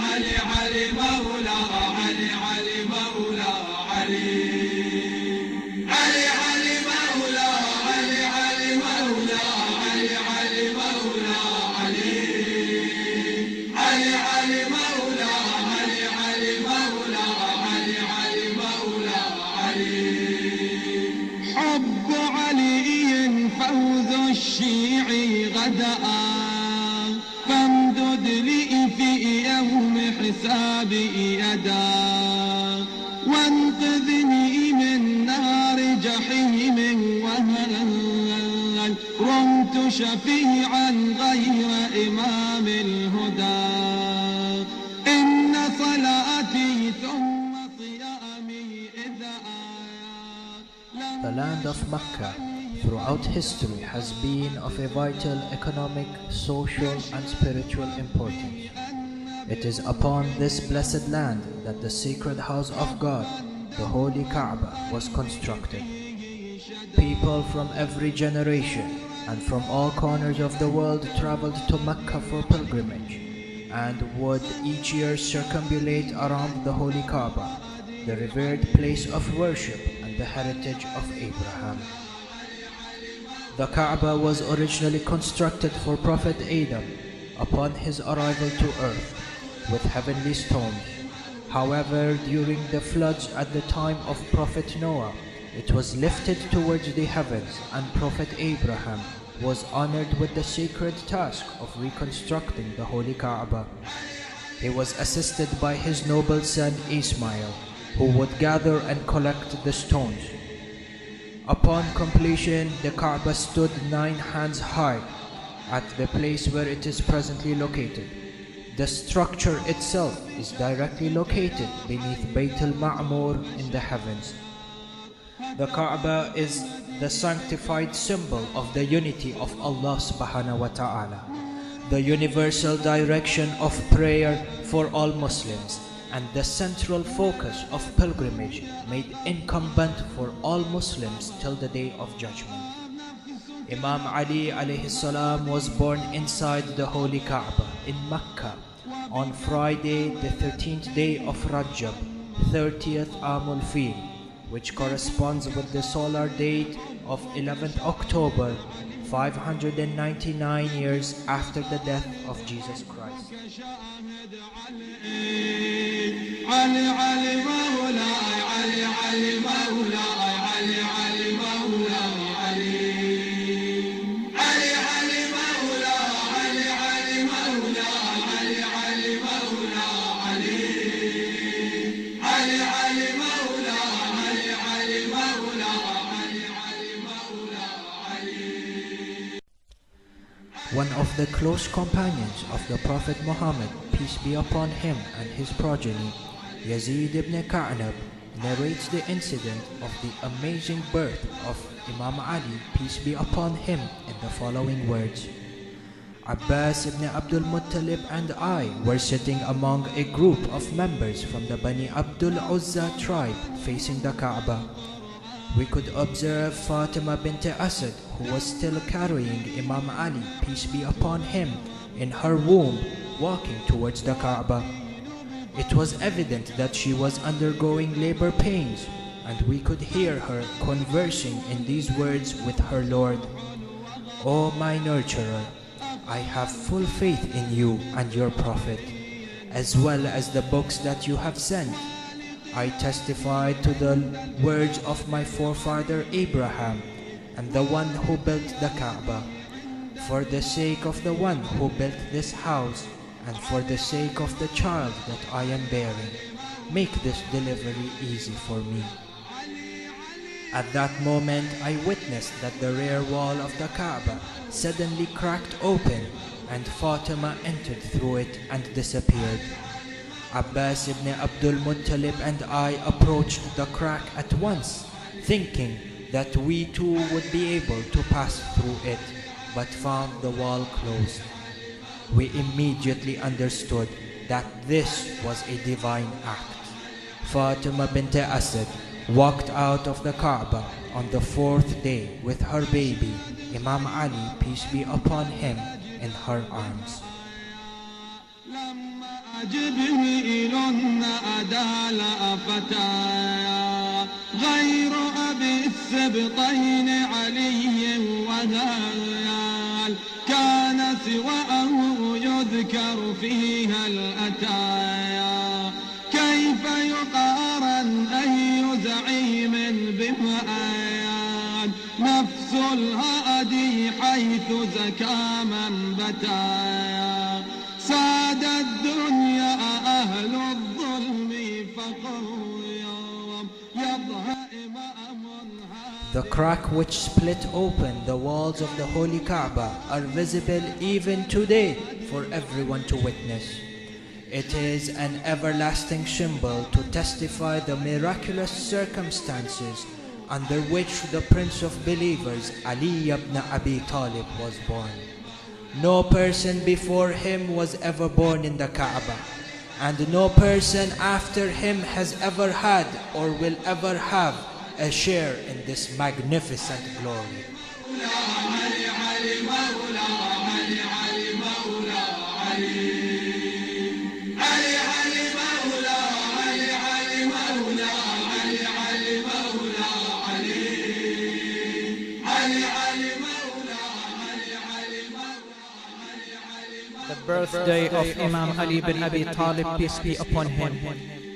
علي علي مولى علي علي مولى علي علي علي مولى علي علي مولى علي علي مولى علي علي علي مولى علي علي مولى علي علي مولى علي حب علي فوز الشيعي غدا فامدد لي في يوم حسابي يدا وانقذني من نار جحيم وهل رمت شفيعا غير إمام الهدى إن صلاتي ثم صيامي إذا The land of Mecca throughout history has been of a vital economic, social and spiritual importance. It is upon this blessed land that the sacred house of God, the Holy Kaaba, was constructed. People from every generation and from all corners of the world traveled to Mecca for pilgrimage and would each year circumambulate around the Holy Kaaba, the revered place of worship and the heritage of Abraham. The Kaaba was originally constructed for Prophet Adam upon his arrival to earth with heavenly stones. However, during the floods at the time of Prophet Noah, it was lifted towards the heavens and Prophet Abraham was honored with the sacred task of reconstructing the Holy Kaaba. He was assisted by his noble son Ismail, who would gather and collect the stones. Upon completion, the Kaaba stood 9 hands high at the place where it is presently located. The structure itself is directly located beneath Bayt al-Ma'mur in the heavens. The Kaaba is the sanctified symbol of the unity of Allah subhanahu wa ta'ala, the universal direction of prayer for all Muslims, and the central focus of pilgrimage made incumbent for all Muslims till the Day of Judgment. Imam Ali alayhi salam was born inside the Holy Kaaba in Mecca on Friday the 13th day of Rajab, 30th Amul Fil, which corresponds with the solar date of 11th October, 599 years after the death of Jesus Christ. علي علي مولاي علي علي مولاي علي علي مولاي علي علي علي مولاي علي علي مولاي علي علي مولاي علي علي علي مولاي علي علي مولاي علي علي مولاي. One of the close companions of the Prophet Muhammad, peace be upon him, and his progeny, Yazid ibn Ka'nab, narrates the incident of the amazing birth of Imam Ali, peace be upon him, in the following words. Abbas ibn Abdul Muttalib and I were sitting among a group of members from the Bani Abdul Uzza tribe facing the Kaaba. We could observe Fatima bint Asad, who was still carrying Imam Ali, peace be upon him, in her womb, walking towards the Kaaba. It was evident that she was undergoing labor pains, and we could hear her conversing in these words with her Lord. O my nurturer, I have full faith in you and your Prophet, as well as the books that you have sent. I testify to the words of my forefather Abraham and the one who built the Kaaba. For the sake of the one who built this house, and for the sake of the child that I am bearing, make this delivery easy for me. At that moment, I witnessed that the rear wall of the Kaaba suddenly cracked open, and Fatima entered through it and disappeared. Abbas ibn Abdul Muttalib and I approached the crack at once, thinking that we too would be able to pass through it, but found the wall closed. We immediately understood that this was a divine act. Fatima bint Asad walked out of the Kaaba on the 4th day with her baby, Imam Ali, peace be upon him, in her arms. جبريل أدى لا فتايا غير أبي السبطين علي وهيال كان سواه يذكر فيها الأتايا كيف يقارن أي زعيم بمآيان نفس الهادي حيث زكى من بتايا ساد الدنيا أهل الظلم فقر يوم يضهى إمام The crack which split open the walls of the holy Kaaba are visible even today for everyone to witness. It is an everlasting symbol to testify the miraculous circumstances under which the Prince of Believers Ali ibn Abi Talib was born. No person before him was ever born in the Kaaba, and no person after him has ever had or will ever have a share in this magnificent glory. The birthday of Imam Ali ibn Abi Talib, peace be upon him.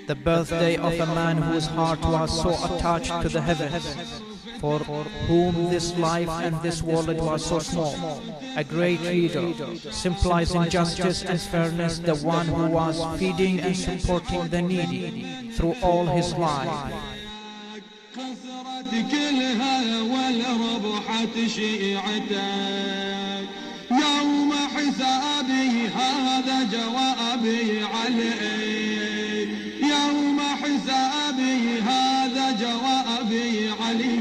The birthday of a man whose heart was so attached to the heavens, for whom this life and this world was so small. A great leader, symbolizing justice and fairness, the one who was feeding and supporting the needy through all his life. يوم حسابي هذا جوابي عليه يوم حسابي هذا جوابي علي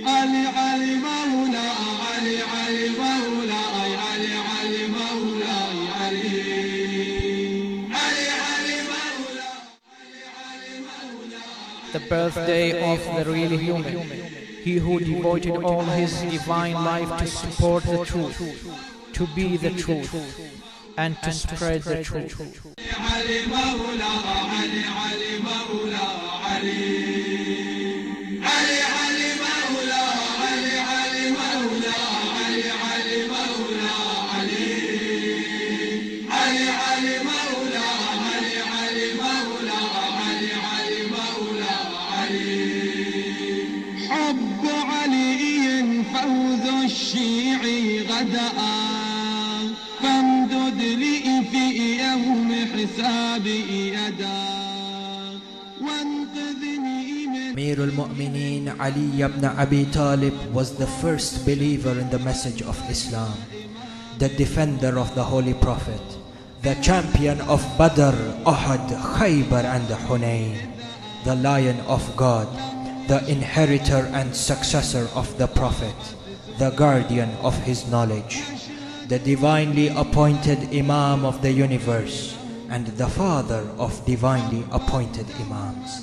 علي علي مولا علي علي مولاي علي علي مولاي علي علي علي مولا علي علي مولا The birthday of the real human, he who devoted all his divine life to support the truth, to be the truth, and to spread the truth. حب علي فوز الشيعي غدا فامدد لي في يوم حسابي يدا وانقذني من Amir al-Mu'mineen Ali ibn Abi Talib was the first believer in the message of Islam, the defender of the Holy Prophet, the champion of Badr, Uhud, Khaybar and Hunayn, the Lion of God, the inheritor and successor of the Prophet, the guardian of his knowledge, the divinely appointed Imam of the universe, and the father of divinely appointed Imams.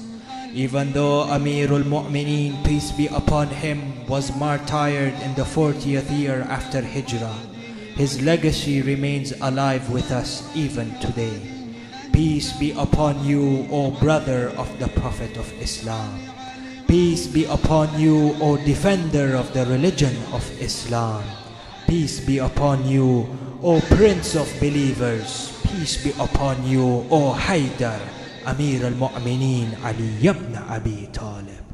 Even though Amir al-Mu'mineen, peace be upon him, was martyred in the 40th year after Hijrah, his legacy remains alive with us even today. Peace be upon you, O brother of the Prophet of Islam. Peace be upon you, O defender of the religion of Islam. Peace be upon you, O Prince of Believers. Peace be upon you, O Haydar, Amir al-Mu'mineen Ali ibn Abi Talib.